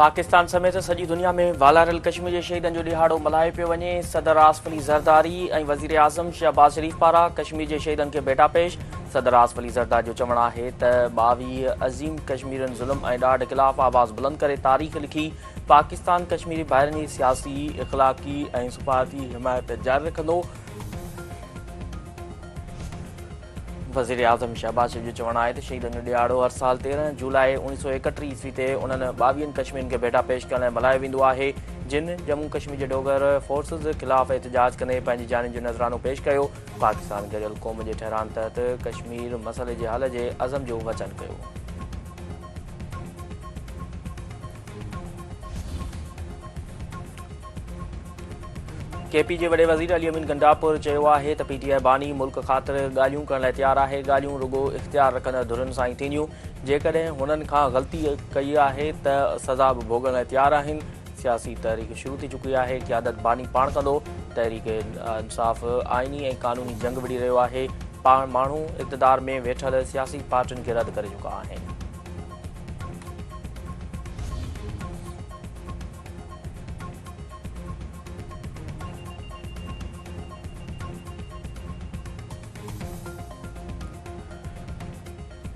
पाकिस्तान समेत सॼी दुनिया में वालारल कश्मीर जे शहीदनि जो ॾिहाड़ो मल्हायो पियो वञे। सदर आसिफ अली ज़रदारी ऐं वज़ीर आज़म शहबाज़ शरीफ़ पारां कश्मीर जे शहीदनि खे भेटा पेश। सदर आसिफ अली ज़रदारी जो चवणु आहे त 22 अज़ीम कश्मीरनि ज़ुल्म ऐं ॾाढ ख़िलाफ़ आवाज़ बुलंद करे तारीख़ लिखी। पाकिस्तान कश्मीरी भाइरनि जी सियासी, इख़लाक़ी ऐं सफ़ारती हिमायत जारी रखंदो। वज़ीर आज़म शहबाज़ शरीफ़ जो चवणु आहे त शहीदनि जो ॾिहाड़ो हर साल 13 जुलाई 1931 ईस्वी ते उन्हनि 22 कश्मीरियुनि खे भेटा पेश करण लाइ मल्हायो वेंदो आहे, जिन जम्मू कश्मीर जे डोगर फोर्सिस ख़िलाफ़ एहतजाज कंदे पंहिंजी जान जो नज़रानो पेश कयो। पाकिस्तान गॾियल क़ौम जे ठहिराइण तहत कश्मीर मसइले जे हल जे अज़म जो वचन कयो। केपी जे वॾे वज़ीर अली अमीन गंडापुर चयो आहे त पीटीआई बानी मुल्क ख़ातिर ॻाल्हियूं करण लाइ तयारु आहे। ॻाल्हियूं रुॻो इख़्तियार रखंदड़ धुरियुनि सां ई थींदियूं। जेकॾहिं हुननि खां ग़लती कई आहे त सज़ा बि भोगण लाइ तयारु आहिनि। सियासी तहरीक शुरू थी चुकी आहे। क़यादत बानी पाण कंदो। तहरीक इंसाफ़ आइनी ऐं क़ानूनी जंग विढ़ी रहियो आहे। पाण माण्हू इक़्तिदार में वेठल सियासी पार्टियुनि खे रद्द करे चुका आहिनि।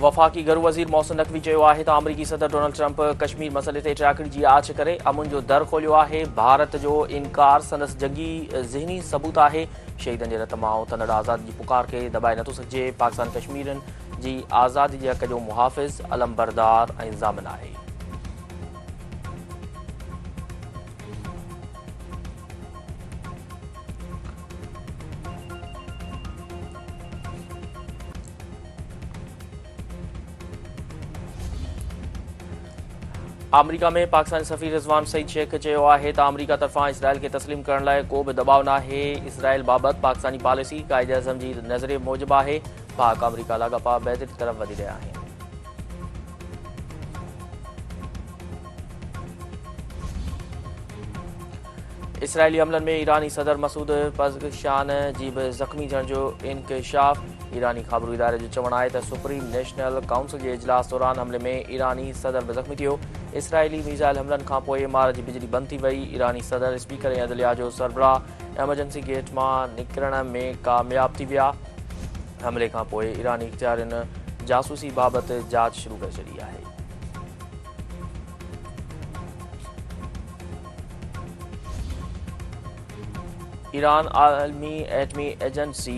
वफ़ाक़ी घरू वज़ीर मोहसिन नक़वी चयो आहे त अमरीकी सदर डोनाल्ड ट्रंप कश्मीर मसइले ते इटराकड़ी जी आछ करे अमुन जो दर खोलियो आहे। भारत जो इनकार संदसि जंगी ज़हनी सबूत आहे। शहीदनि जे रत मां उथंदड़ आज़ादी जी पुकार खे दॿाए नथो सघिजे। पाकिस्तान कश्मीरियुनि जी आज़ादी जे हक़ जो मुहाफ़िज़, अलमबरदार ऐं ज़ामिन आहे। अमरीका में पाकिस्तानी सफ़ीर रिज़वान सईद शेख चयो आहे त अमरीका तरफ़ां इसराइल खे तस्लीम करण लाइ को बि दबाव नाहे। इसराइल बाबति पाकिस्तानी पॉलिसी क़ाइद आज़म जी नज़रिए मूजिबि आहे। पाक अमरीका लाॻापा बहितरी तरफ़ वधी रहिया आहिनि। इसराइली हमलनि में ईरानी सदर मसूद पज़ेश्कियान जी बि ज़ख़्मी थियण जो इंकशाफ़। ईरानी ख़बरू इदारे जो चवणु आहे त सुप्रीम नेशनल काउंसिल जे इजलास दौरान हमले में ईरानी सदर बि ज़ख़्मी थियो। इसराइली मिसाइल हमलनि खां पोइ मार जी बिजली बंदि थी वई। ईरानी सदर स्पीकर ऐं अदलिया जो सरबराह एमरजेंसी गेट मां निकिरण में कामयाब थी विया। हमले खां पोइ ईरानी इख़्तियारनि जासूसी बाबति जांच शुरू करे छॾी आहे। ईरान आलमी एटमी एजेंसी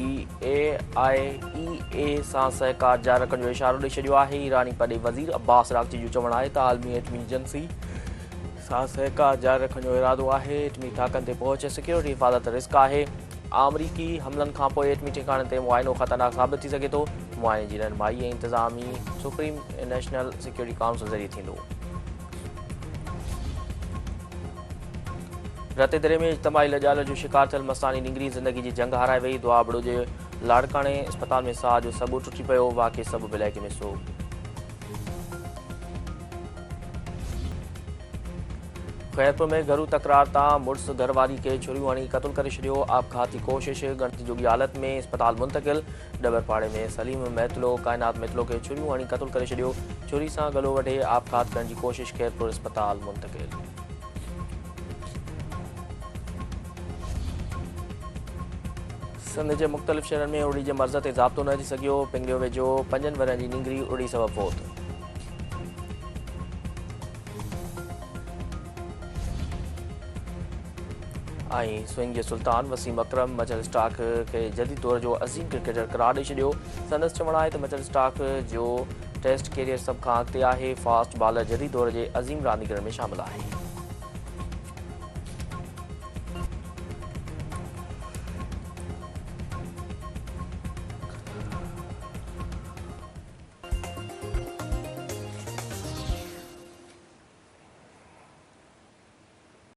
AIEA सां सहकार जारी रखण जो इशारो ॾेई छॾियो आहे। ईरानी पॾे वज़ीर अब्बास राग़ची जो चवणु आहे त आलमी एटमी एजेंसी सां सहकार जारी रखण जो इरादो आहे। एटमी ताक़तनि ते पहुच सिक्योरिटी हिफ़ाज़त रिस्क आहे। अमरीकी हमलनि खां पोइ एटमी ठिकाणनि ते मुआइनो ख़तरनाक साबित थी सघे थो। मुआइने जी रहनुमाई ऐं इंतिज़ामी सुप्रीम नेशनल सिक्योरिटी काउंसिल ज़रिए थींदो। रते दरे में इज्तमाही लॼाल जो शिकार थियल मस्तानी निंगरी ज़िंदगी जी जंग हाराए वई। दुआ बड़ो जे लाड़काणे अस्पताल में साह जो सबूत टुटी पियो। वाक़ई सबब इलाइक़े में सोग। ख़ैरपुर में घरू तकरार तां मुड़ुस घरवारी खे छुरियूं हणी क़त्ल करे छॾियो। आपघाती कोशिश गणती जोगी हालत में अस्पताल मुंतक़िल। डबरपाड़े में सलीम मैतलो काइनात मैतलो खे छुरियूं हणी क़त्ल करे छॾियो। छुरी सां गलो वढे आपघात करण जी कोशिश। ख़ैरपुर अस्पताल मुंतक़िल। सिंध जे मुख़्तलिफ़ शहरनि में उड़ी जे मर्ज़ ते ज़ाब्तो न थी सघियो। पिंगियो वेझो 5 वरनि जी निंगरी उड़ी सबबि फ़ौत। ऐं स्विंग जे सुल्तान वसीम अकरम मिचेल स्टार्क खे जदीद दौर जो अज़ीम क्रिकेटर करार ॾेई छॾियो। संदसि चवणु आहे त मिचेल स्टार्क जो टेस्ट कैरियर सभ खां अॻिते आहे। फास्ट बॉलर जदीद दौर जे अज़ीम रांदीगरनि में शामिल आहे।